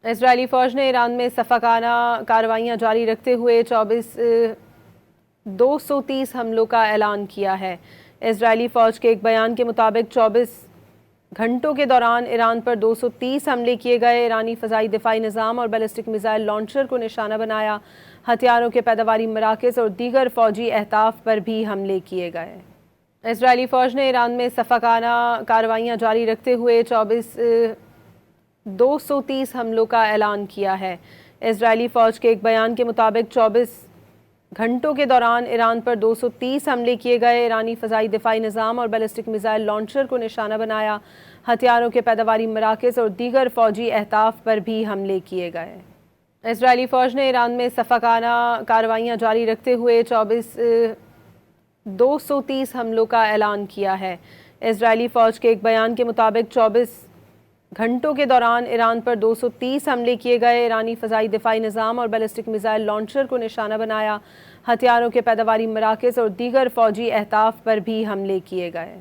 اسرائیلی فوج نے ایران میں صفاقانہ کارروائیاں جاری رکھتے ہوئے 230 حملوں کا اعلان کیا ہے۔ اسرائیلی فوج کے ایک بیان کے مطابق 24 گھنٹوں کے دوران ایران پر 230 حملے کیے گئے۔ ایرانی فضائی دفاعی نظام اور بیلسٹک میزائل لانچر کو نشانہ بنایا، ہتھیاروں کے پیداواری مراکز اور دیگر فوجی اہداف پر بھی حملے کیے گئے۔ اسرائیلی فوج نے ایران میں صفاقانہ کارروائیاں جاری رکھتے ہوئے 230 حملوں کا اعلان کیا ہے۔ اسرائیلی فوج کے ایک بیان کے مطابق 24 گھنٹوں کے دوران ایران پر 230 حملے کیے گئے۔ ایرانی فضائی دفاعی نظام اور بیلسٹک میزائل لانچر کو نشانہ بنایا، ہتھیاروں کے پیداواری مراکز اور دیگر فوجی اہداف پر بھی حملے کیے گئے۔ اسرائیلی فوج نے ایران میں صفاقانہ کارروائیاں جاری رکھتے ہوئے 230 حملوں کا اعلان کیا ہے۔ اسرائیلی فوج کے ایک بیان کے مطابق 24 گھنٹوں کے دوران ایران پر 230 حملے کیے گئے۔ ایرانی فضائی دفاعی نظام اور بیلسٹک میزائل لانچر کو نشانہ بنایا، ہتھیاروں کے پیداواری مراکز اور دیگر فوجی اہداف پر بھی حملے کیے گئے۔